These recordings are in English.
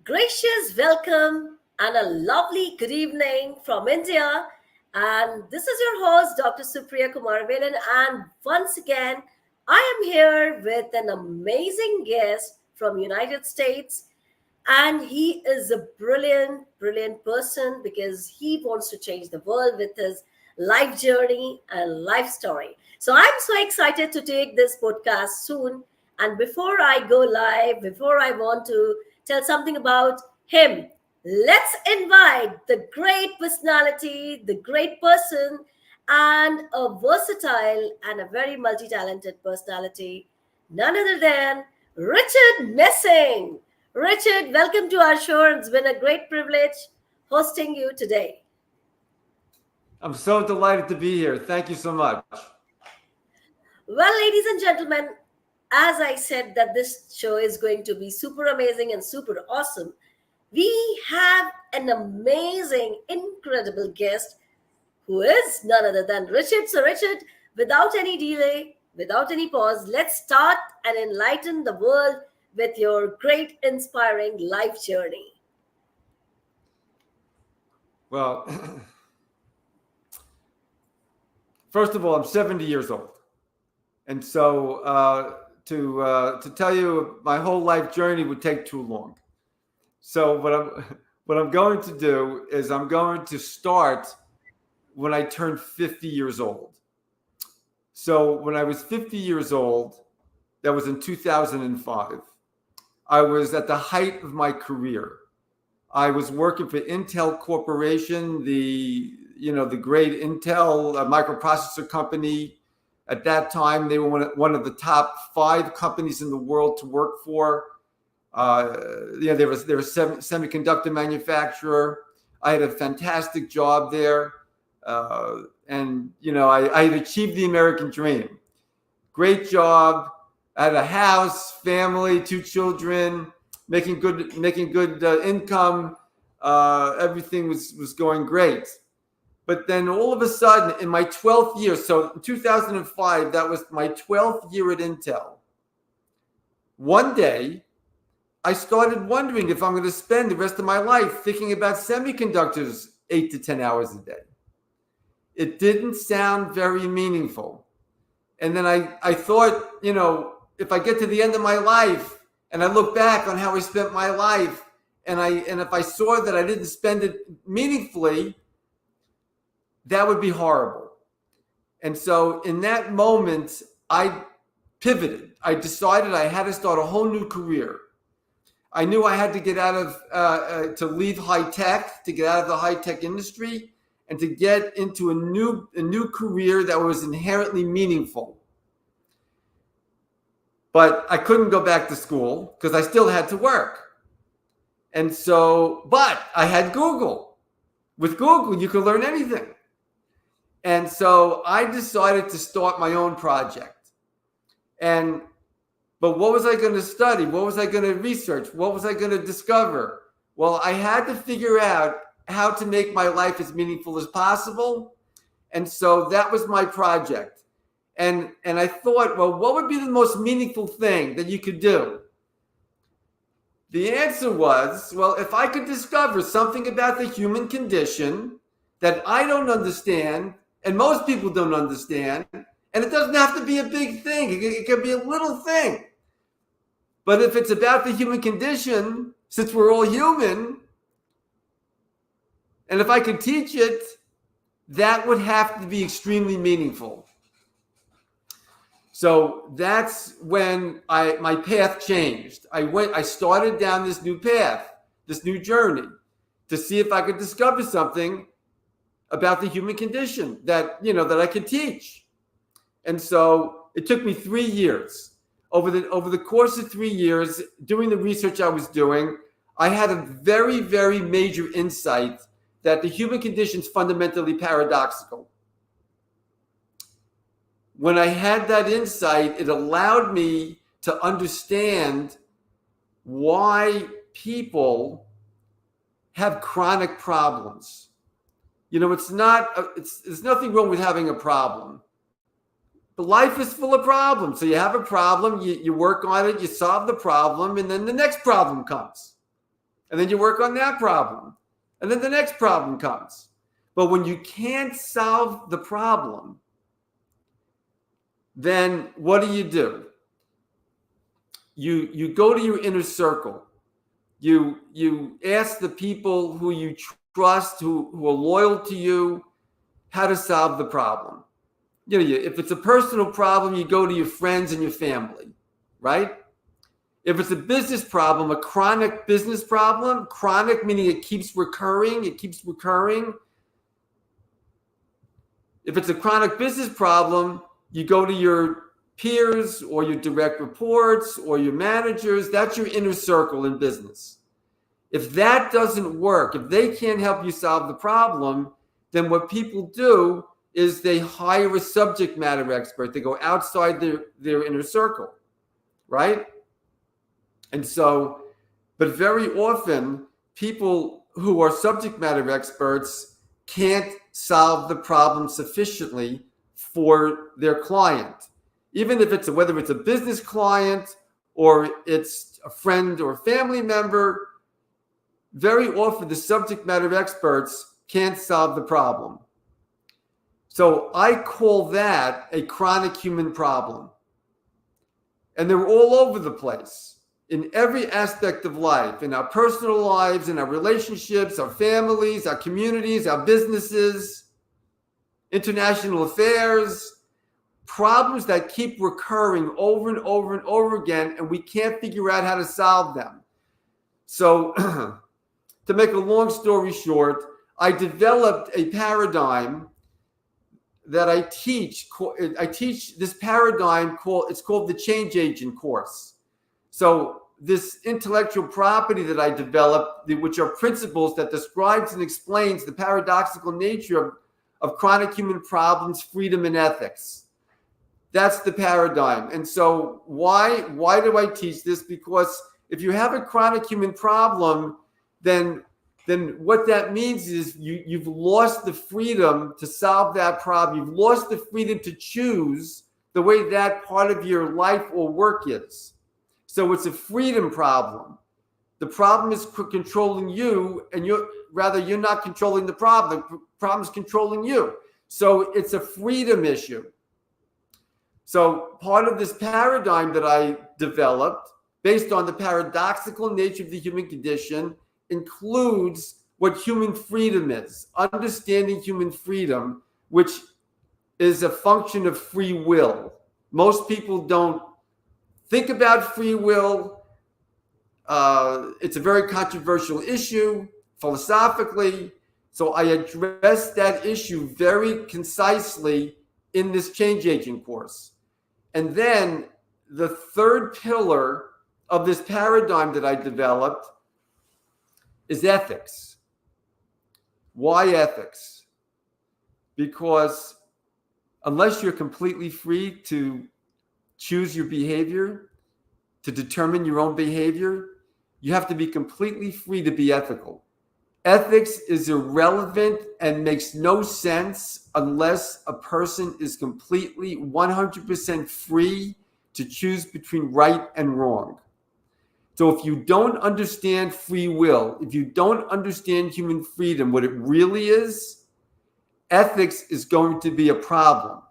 gracious welcome and a lovely good evening from India. And this is your host, Dr. Supriya Kumaravelan. And once again, I am here with an amazing guest from United States. And he is a brilliant, brilliant person because he wants to change the world with his life journey and life story. So I'm so excited to take this podcast soon. And before I go live, before I want to tell something about him, let's invite the great personality, the great person, and a versatile and a very multi talented personality, none other than Richard Messing. Richard, welcome to our show. It's been a great privilege hosting you today. I'm so delighted to be here. Thank you so much. Well, ladies and gentlemen, as I said that this show is going to be super amazing and super awesome, we have an amazing, incredible guest who is none other than Richard. So, Richard, without any delay, without any pause, let's start and enlighten the world with your great, inspiring life journey. Well, first of all, I'm 70 years old. And so to tell you my whole life journey would take too long. So what I'm going to do is I'm going to start when I turned 50 years old. So when I was 50 years old, that was in 2005, I was at the height of my career. I was working for Intel Corporation, the great Intel microprocessor company. At that time, they were one of the top 5 companies in the world to work for. They were a semiconductor manufacturer. I had a fantastic job there, and I had achieved the American dream. Great job. I had a house, family, 2 children, making good income. Everything was going great. But then all of a sudden, in my 12th year, so in 2005, that was my 12th year at Intel. One day, I started wondering if I'm going to spend the rest of my life thinking about semiconductors 8 to 10 hours a day. It didn't sound very meaningful. And then I thought, if I get to the end of my life and I look back on how I spent my life and if I saw that I didn't spend it meaningfully, that would be horrible. And so in that moment, I pivoted. I decided I had to start a whole new career. I knew I had to get out of, to leave high tech, to get out of the high tech industry and to get into a new career that was inherently meaningful. But I couldn't go back to school because I still had to work. And so, but I had Google. With Google, you can learn anything. And so I decided to start my own project. But what was I going to study? What was I going to research? What was I going to discover? Well, I had to figure out how to make my life as meaningful as possible. And so that was my project. And I thought, well, what would be the most meaningful thing that you could do? The answer was, well, if I could discover something about the human condition that I don't understand, and most people don't understand, and it doesn't have to be a big thing. It can be a little thing. But if it's about the human condition, since we're all human, and if I could teach it, that would have to be extremely meaningful. So that's when my path changed. I started down this new path, this new journey, to see if I could discover something about the human condition that I could teach. And so it took me 3 years. Over the course of 3 years, doing the research I was doing, I had a very, very major insight that the human condition is fundamentally paradoxical. When I had that insight, it allowed me to understand why people have chronic problems. There's nothing wrong with having a problem. But life is full of problems. So you have a problem, you work on it, you solve the problem, and then the next problem comes. And then you work on that problem. And then the next problem comes. But when you can't solve the problem, then what do? You go to your inner circle. You ask the people who you trust, who are loyal to you, how to solve the problem. If it's a personal problem, you go to your friends and your family, right? If it's a business problem, a chronic business problem, chronic meaning it keeps recurring. If it's a chronic business problem, you go to your peers or your direct reports or your managers. That's your inner circle in business. If that doesn't work, if they can't help you solve the problem, then what people do is they hire a subject matter expert. They go outside their inner circle, right? And so, but very often, people who are subject matter experts can't solve the problem sufficiently for their client. Even if whether it's a business client or it's a friend or family member, very often the subject matter experts can't solve the problem. So I call that a chronic human problem. And they're all over the place in every aspect of life, in our personal lives, in our relationships, our families, our communities, our businesses, international affairs, problems that keep recurring over and over and over again, and we can't figure out how to solve them. So to make a long story short, I developed a paradigm that I teach. I teach this paradigm it's called the Change Agent course. So this intellectual property that I developed, which are principles that describes and explains the paradoxical nature of chronic human problems, freedom, and ethics. That's the paradigm. And so why do I teach this? Because if you have a chronic human problem, then what that means is you've lost the freedom to solve that problem. You've lost the freedom to choose the way that part of your life or work is. So it's a freedom problem. The problem is controlling you, and you're not controlling the problem. The problem is controlling you. So it's a freedom issue. So part of this paradigm that I developed, based on the paradoxical nature of the human condition, includes what human freedom is, understanding human freedom, which is a function of free will. Most people don't think about free will. It's a very controversial issue philosophically. So I address that issue very concisely in this Change Agent course. And then the third pillar of this paradigm that I developed is ethics. Why ethics? Because unless you're completely free to choose your behavior, to determine your own behavior, you have to be completely free to be ethical. Ethics is irrelevant and makes no sense unless a person is completely 100% free to choose between right and wrong. So if you don't understand free will, if you don't understand human freedom, what it really is, ethics is going to be a problem.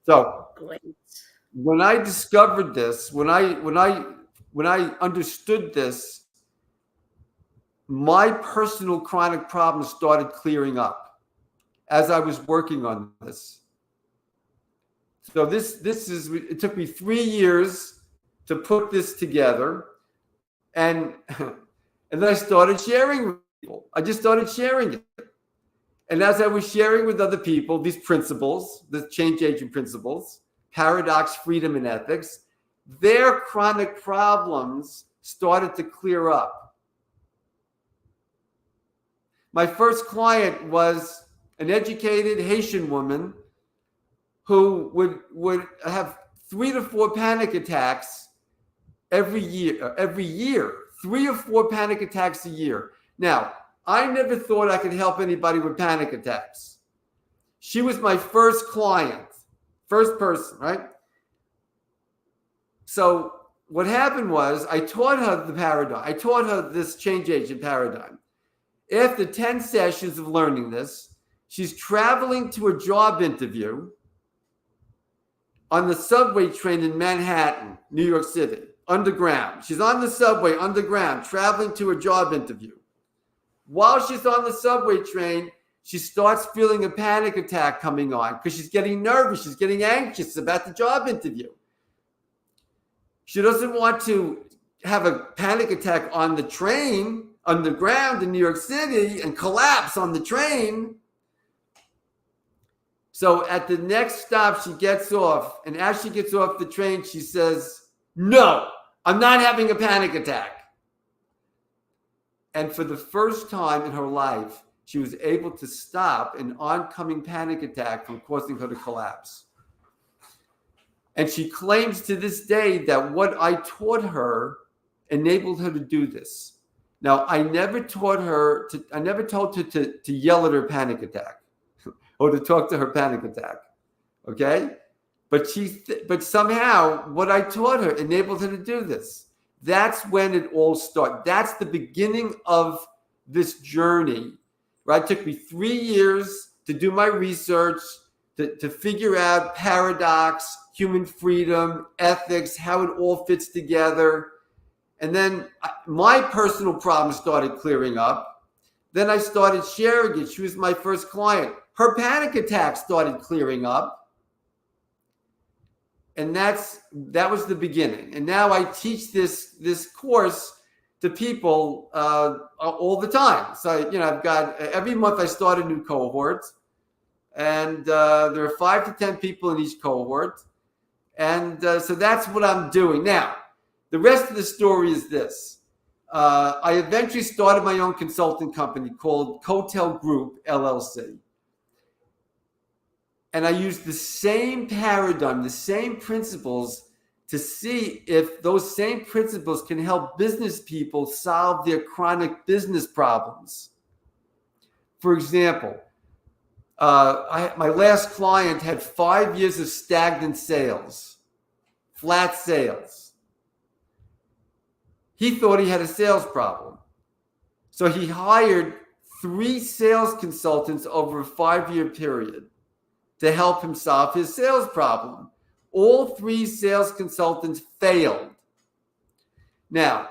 So when I discovered this, when I understood this, my personal chronic problems started clearing up as I was working on this. So it took me 3 years to put this together, and then I started sharing with people. I just started sharing it. And as I was sharing with other people these principles, the change agent principles, paradox, freedom, and ethics, their chronic problems started to clear up. My first client was an educated Haitian woman who would have 3 to 4 panic attacks every year, 3 or 4 panic attacks a year. Now, I never thought I could help anybody with panic attacks. She was my first client, first person, right? So what happened was I taught her the paradigm. I taught her this change agent paradigm. After 10 sessions of learning this, she's traveling to a job interview on the subway train in Manhattan, New York City, underground. She's on the subway underground, traveling to a job interview. While she's on the subway train, she starts feeling a panic attack coming on because she's getting nervous. She's getting anxious about the job interview. She doesn't want to have a panic attack on the train underground in New York City and collapse on the train. So at the next stop, she gets off. And as she gets off the train, she says, "No, I'm not having a panic attack." And for the first time in her life, she was able to stop an oncoming panic attack from causing her to collapse. And she claims to this day that what I taught her enabled her to do this. Now, I never told her to yell at her panic attack or to talk to her panic attack. Okay? But somehow what I taught her enabled her to do this. That's when it all started. That's the beginning of this journey. Right? It took me 3 years to do my research, to figure out paradox, human freedom, ethics, how it all fits together. And then my personal problems started clearing up. Then I started sharing it. She was my first client. Her panic attack started clearing up. And that was the beginning. And now I teach this course to people all the time. So, I've got every month I start a new cohort. And there are 5 to 10 people in each cohort. And so that's what I'm doing. Now, the rest of the story is this. I eventually started my own consulting company called Cotel Group, LLC. And I used the same paradigm, the same principles to see if those same principles can help business people solve their chronic business problems. For example, my last client had 5 years of stagnant sales, flat sales. He thought he had a sales problem. So he hired 3 sales consultants over a 5-year period to help him solve his sales problem. All 3 sales consultants failed. Now,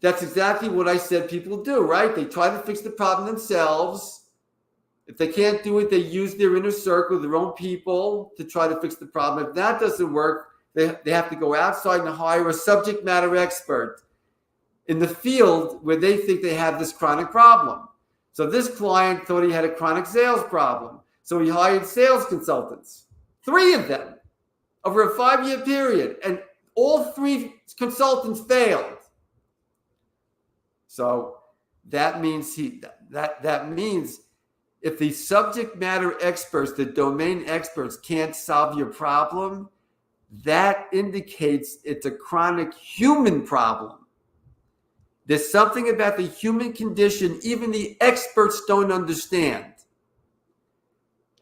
that's exactly what I said people do, right? They try to fix the problem themselves. If they can't do it, they use their inner circle, their own people, to try to fix the problem. If that doesn't work, they have to go outside and hire a subject matter expert in the field where they think they have this chronic problem. So this client thought he had a chronic sales problem. So he hired sales consultants, 3 of them, over a 5-year period. And all 3 consultants failed. So that means that means if the subject matter experts, the domain experts, can't solve your problem, that indicates it's a chronic human problem. There's something about the human condition even the experts don't understand.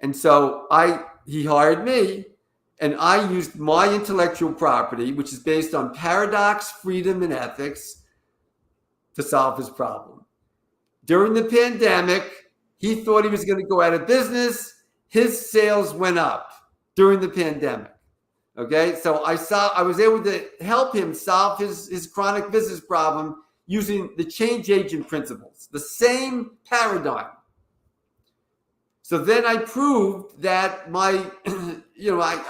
And so he hired me, and I used my intellectual property, which is based on paradox, freedom, and ethics, to solve his problem. During the pandemic, he thought he was going to go out of business. His sales went up during the pandemic. Okay, so I was able to help him solve his chronic business problem using the change agent principles, the same paradigm. So then I proved that I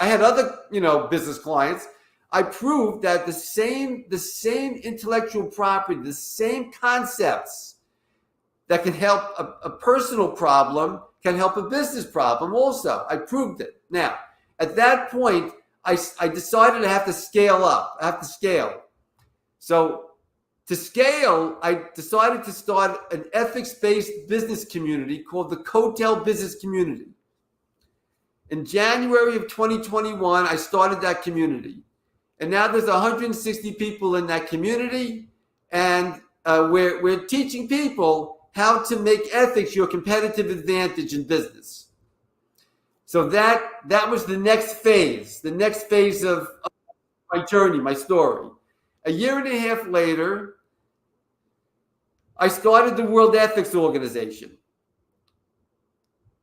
had other, business clients. I proved that the same intellectual property, the same concepts that can help a personal problem can help a business problem also. I proved it. Now, at that point, I decided I have to scale up. I have to scale. So to scale, I decided to start an ethics-based business community called the Cotel Business Community. In January of 2021, I started that community. And now there's 160 people in that community. And we're teaching people how to make ethics your competitive advantage in business. So that was the next phase of my journey, my story. A year and a half later, I started the World Ethics Organization.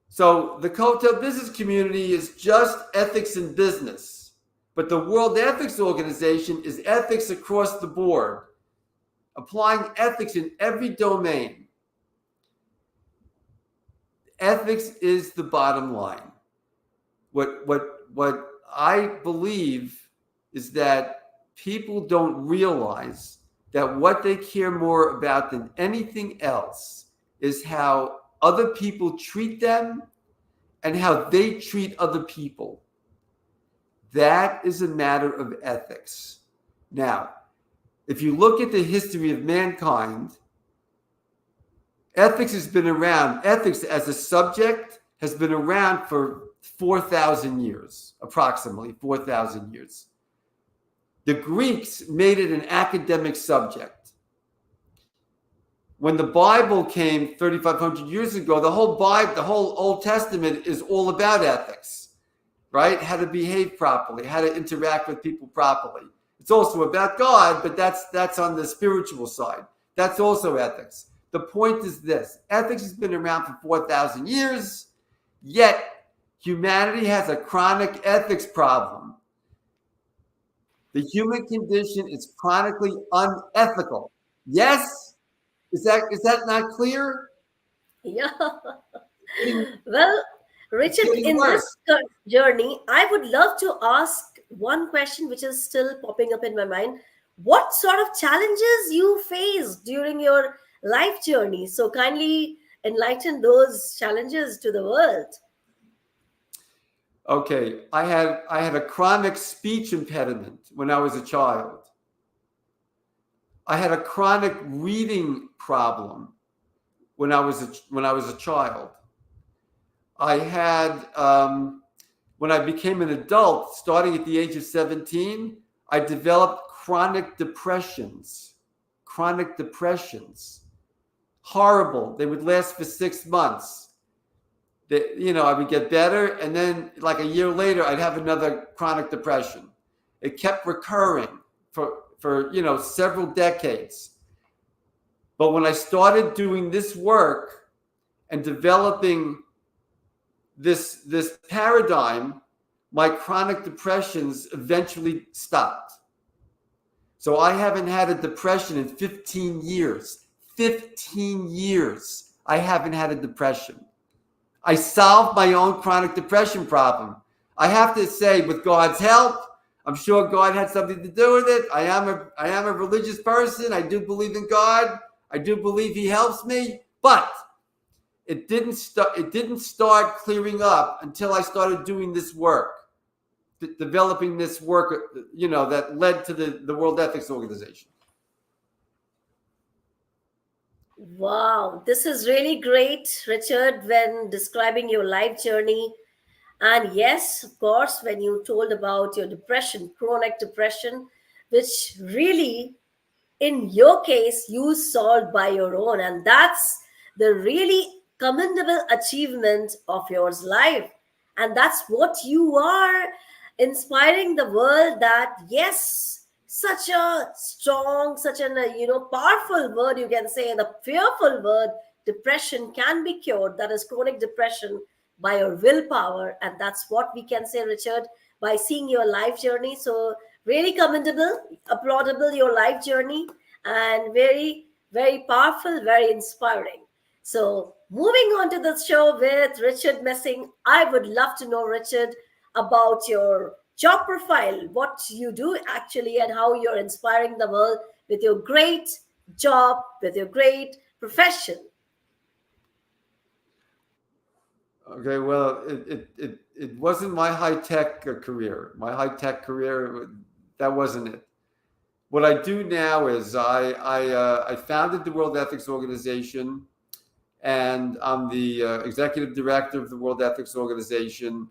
So the cocktail business community is just ethics in business, but the World Ethics Organization is ethics across the board, applying ethics in every domain. Ethics is the bottom line. What I believe is that people don't realize that what they care more about than anything else is how other people treat them and how they treat other people. That is a matter of ethics. Now, if you look at the history of mankind, ethics has been around. Ethics as a subject has been around for 4,000 years, approximately 4,000 years. The Greeks made it an academic subject. When the Bible came 3,500 years ago, the whole Bible, the whole Old Testament is all about ethics, right? How to behave properly, how to interact with people properly. It's also about God, but that's on the spiritual side. That's also ethics. The point is this: ethics has been around for 4,000 years, yet humanity has a chronic ethics problem. The human condition is chronically unethical. Yes? Is that not clear? Yeah. It's Well, Richard, getting in this worse. journey, I would love to ask one question which is still popping up in my mind. What sort of challenges you faced during your life journey? So kindly enlighten those challenges to the world. Okay, I had a chronic speech impediment when I was a child. I had a chronic reading problem when I was a child. I had when I became an adult, starting at the age of 17, I developed chronic depressions. Chronic depressions, horrible. They would last for 6 months. I would get better, and then like a year later, I'd have another chronic depression. It kept recurring for several decades. But when I started doing this work and developing this paradigm, my chronic depressions eventually stopped. So I haven't had a depression in 15 years. 15 years I haven't had a depression. I solved my own chronic depression problem. I have to say, with God's help, I'm sure God had something to do with it. I am a religious person. I do believe in God. I do believe He helps me. But it didn't start clearing up until I started doing this work, developing this work, that led to the World Ethics Organization. Wow, this is really great, Richard, when describing your life journey. And yes, of course, when you told about your depression, chronic depression, which really, in your case, you solved by your own. And that's the really commendable achievement of your life. And that's what you are inspiring the world, that yes, such a strong, such an powerful word, you can say, the fearful word depression can be cured, that is chronic depression, by your willpower. And that's what we can say, Richard, by seeing your life journey. So really commendable, applaudable, your life journey, and very, very powerful, very inspiring. So moving on to the show with Richard Messing, I would love to know, Richard, about your job profile, what you do actually, and how you're inspiring the world with your great job, with your great profession. Okay, well, it wasn't my high-tech career. My high-tech career, that wasn't it. What I do now is I founded the World Ethics Organization, and I'm the executive director of the World Ethics Organization.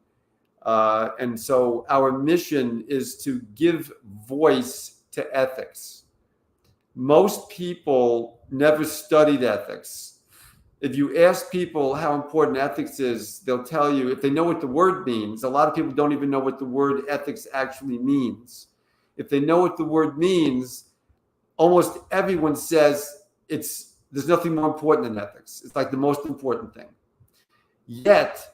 And so our mission is to give voice to ethics. Most people never studied ethics. If you ask people how important ethics is, they'll tell you, if they know what the word means. A lot of people don't even know what the word ethics actually means. if they know what the word means, almost everyone says there's nothing more important than ethics. It's like the most important thing. Yet,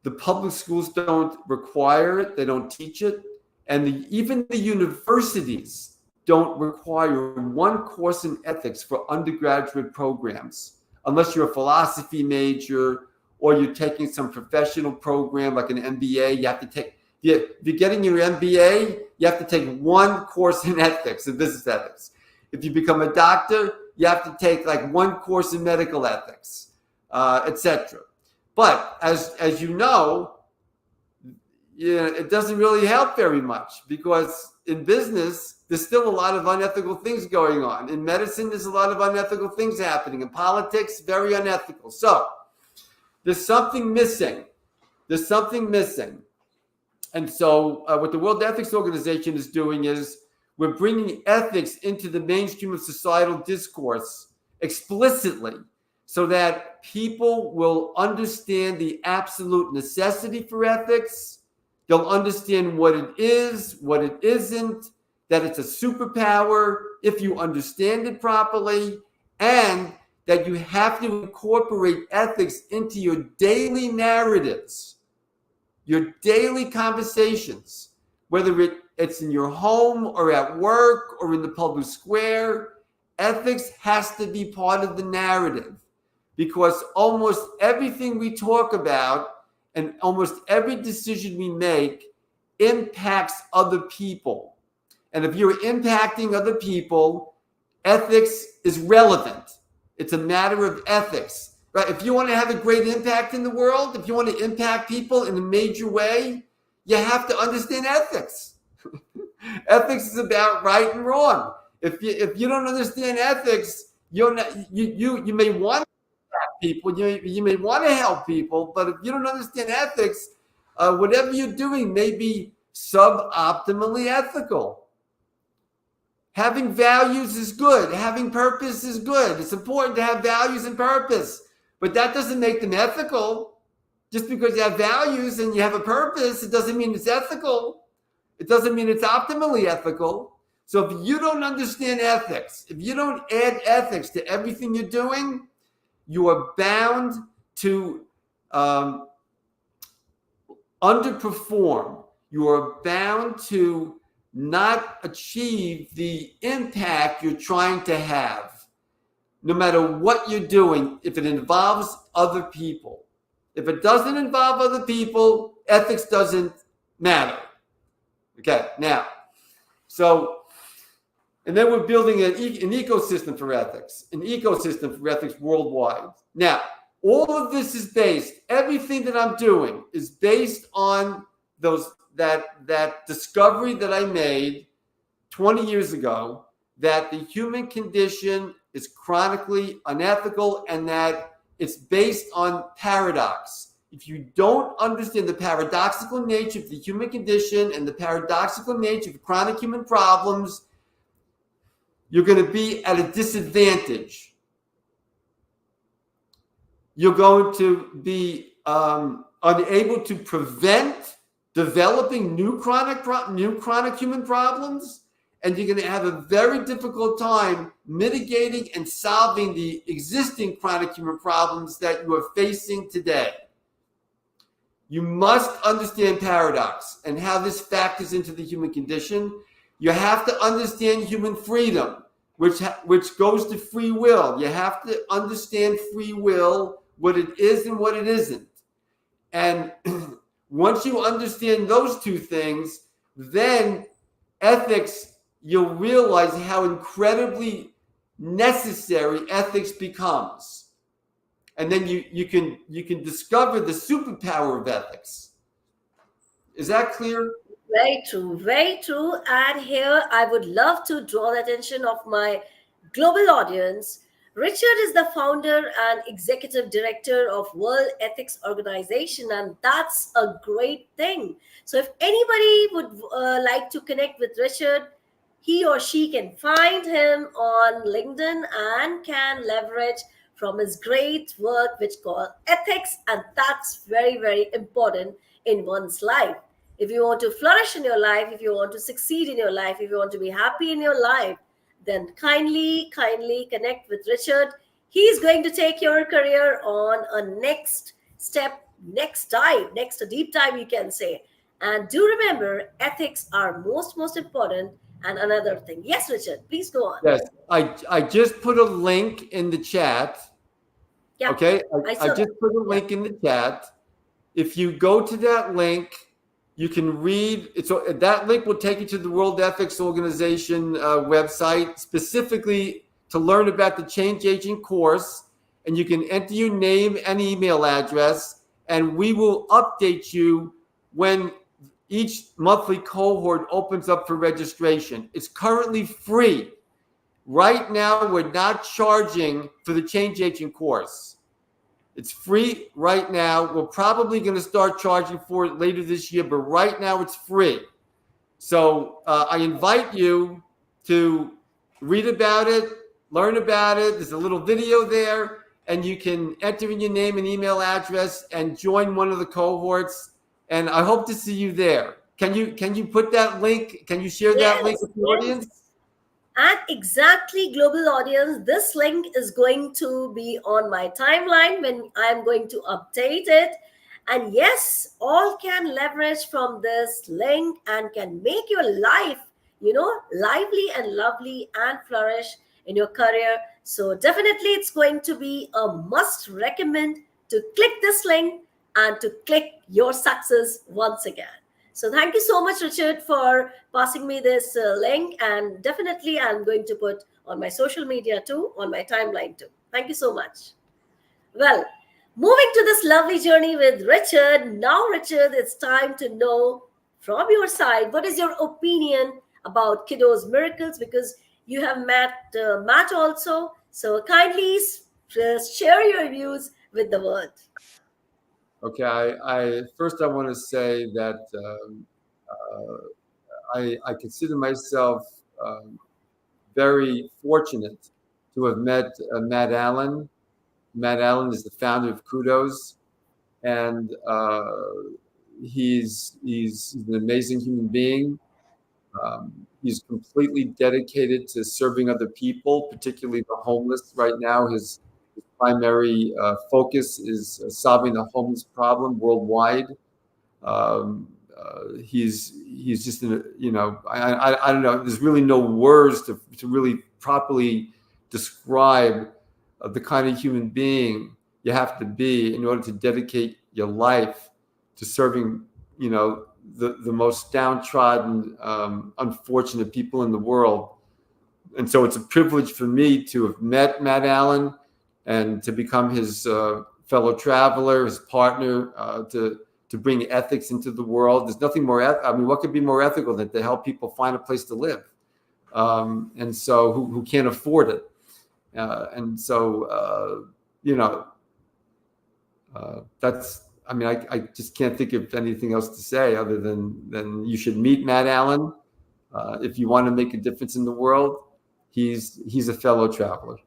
the public schools don't require it. They don't teach it. And even the universities don't require one course in ethics for undergraduate programs, unless you're a philosophy major or you're taking some professional program like an MBA. You have to take, if you're getting your MBA, you have to take one course in ethics, in business ethics. If you become a doctor, you have to take like one course in medical ethics, etc. But as you know, it doesn't really help very much, because in business, there's still a lot of unethical things going on. In medicine, there's a lot of unethical things happening. In politics, very unethical. So there's something missing. There's something missing. And so what the World Ethics Organization is doing is we're bringing ethics into the mainstream of societal discourse explicitly, so that people will understand the absolute necessity for ethics. They'll understand what it is, what it isn't, that it's a superpower if you understand it properly, and that you have to incorporate ethics into your daily narratives, your daily conversations, whether it's in your home or at work or in the public square. Ethics has to be part of the narrative, because almost everything we talk about and almost every decision we make impacts other people. And if you're impacting other people, ethics is relevant. It's a matter of ethics, right? If you want to have a great impact in the world, if you want to impact people in a major way, you have to understand ethics. Ethics is about right and wrong. If you don't understand ethics, you may want people, you may want to help people, but if you don't understand ethics, whatever you're doing may be suboptimally ethical. Having values is good. Having purpose is good. It's important to have values and purpose, but that doesn't make them ethical. Just because you have values and you have a purpose, it doesn't mean it's ethical. It doesn't mean it's optimally ethical. So if you don't understand ethics, if you don't add ethics to everything you're doing, you are bound to underperform. You are bound to not achieve the impact you're trying to have, no matter what you're doing, if it involves other people. If it doesn't involve other people, ethics doesn't matter. Okay, now, and then we're building an ecosystem for ethics, worldwide. Now, all of this is based, everything that I'm doing is based on that discovery that I made 20 years ago, that the human condition is chronically unethical and that it's based on paradox. If you don't understand the paradoxical nature of the human condition and the paradoxical nature of chronic human problems, you're going to be at a disadvantage. You're going to be unable to prevent developing new chronic human problems, and you're going to have a very difficult time mitigating and solving the existing chronic human problems that you are facing today. You must understand paradox and how this factors into the human condition. You have to understand human freedom, which goes to free will. You have to understand free will, what it is and what it isn't. And once you understand those two things, then ethics, you'll realize how incredibly necessary ethics becomes. And then you can discover the superpower of ethics. Is that clear? Very true, very true. And here I would love to draw the attention of my global audience. Richard is the founder and executive director of World Ethics Organization, and that's a great thing. So if anybody would like to connect with Richard, he or she can find him on LinkedIn and can leverage from his great work, which called ethics, and that's very, very important in one's life. If you want to flourish in your life, if you want to succeed in your life, if you want to be happy in your life, then kindly connect with Richard. He's going to take your career on a next step, next dive, next a deep dive, you can say. And do remember, ethics are most important. And another thing, yes, Richard, please go on. Yes, I just put a link in the chat. Yeah, Okay, I I saw that. just put a Yeah. link in the chat. If you go to that link, you can read. So that link will take you to the World Ethics Organization website, specifically to learn about the change agent course. And you can enter your name and email address, and we will update you when each monthly cohort opens up for registration. It's currently free. Right now, we're not charging for the change agent course. It's free right now. We're probably going to start charging for it later this year, but right now it's free. So I invite you to read about it, learn about it. There's a little video there, and you can enter in your name and email address and join one of the cohorts. And I hope to see you there. Can you put that link? Can you share that link Yes, with the audience? yes. And exactly, global audience, this link is going to be on my timeline when I'm going to update it. And yes, all can leverage from this link and can make your life, lively and lovely and flourish in your career. So definitely it's going to be a must recommend to click this link and to click your success once again. So thank you so much, Richard, for passing me this link. And definitely I'm going to put on my social media too, on my timeline too. Thank you so much. Well, moving to this lovely journey with Richard. Now, Richard, it's time to know from your side, what is your opinion about Kiddos Miracles? Because you have met Matt also. So kindly share your views with the world. Okay, I first I want to say that I consider myself very fortunate to have met Matt Allen. Matt Allen is the founder of Kudos, and he's an amazing human being. He's completely dedicated to serving other people, particularly the homeless. Right now, his primary focus is solving the homeless problem worldwide. He's just I don't know. There's really no words to really properly describe the kind of human being you have to be in order to dedicate your life to serving the most downtrodden, unfortunate people in the world. And so it's a privilege for me to have met Matt Allen and to become his fellow traveler, his partner, to bring ethics into the world. There's nothing more, what could be more ethical than to help people find a place to live? And so who can't afford it? And so, that's, I just can't think of anything else to say other than you should meet Matt Allen. If you want to make a difference in the world, he's a fellow traveler.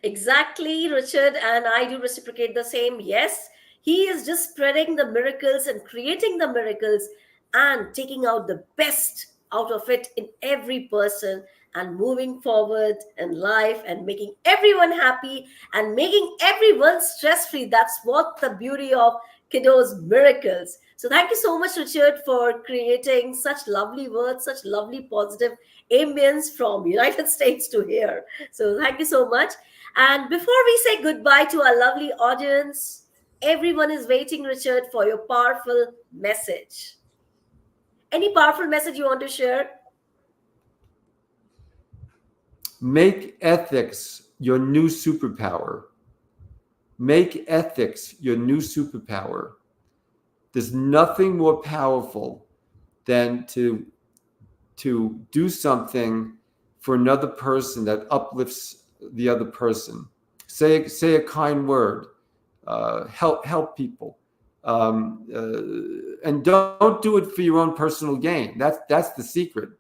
Exactly, Richard, and I do reciprocate the same. Yes, he is just spreading the miracles and creating the miracles and taking out the best out of it in every person and moving forward in life and making everyone happy and making everyone stress free. That's what the beauty of Kiddos Miracles. So thank you so much, Richard, for creating such lovely words, such lovely positive ambience from United States to here. So thank you so much. And before we say goodbye to our lovely audience, everyone is waiting, Richard, for your powerful message. Any powerful message you want to share? Make ethics your new superpower. Make ethics your new superpower. There's nothing more powerful than to do something for another person that uplifts the other person. Say a kind word. Help people. And don't do it for your own personal gain. That's the secret.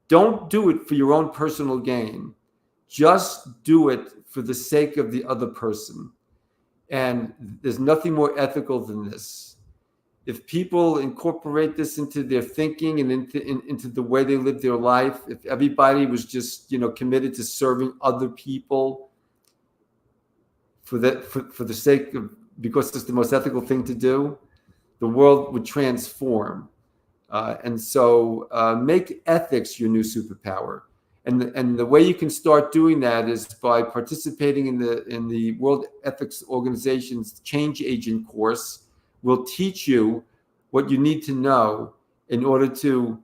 Don't do it for your own personal gain. Just do it for the sake of the other person. And there's nothing more ethical than this. if people incorporate this into their thinking and into the way they live their life, if everybody was just, committed to serving other people for the sake of, because it's the most ethical thing to do, the world would transform. And so make ethics your new superpower. And the way you can start doing that is by participating in the World Ethics Organization's Change Agent course. Will teach you what you need to know in order to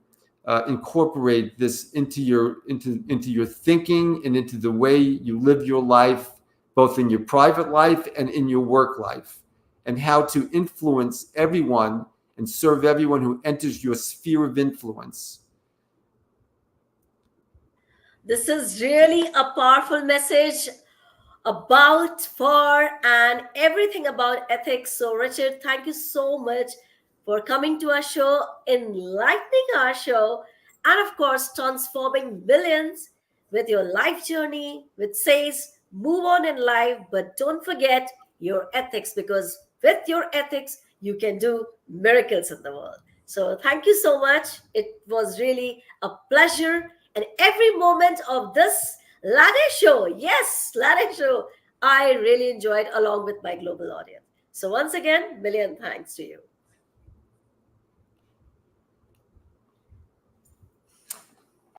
incorporate this into your thinking and into the way you live your life, both in your private life and in your work life, and how to influence everyone and serve everyone who enters your sphere of influence. This is really a powerful message about, for, and everything about ethics. So, Richard, thank you so much for coming to our show, enlightening our show, and of course, transforming millions with your life journey, which says move on in life, but don't forget your ethics, because with your ethics, you can do miracles in the world. So, thank you so much. It was really a pleasure. And every moment of this Latte Show, yes, Latte Show, I really enjoyed along with my global audience. So once again, million thanks to you.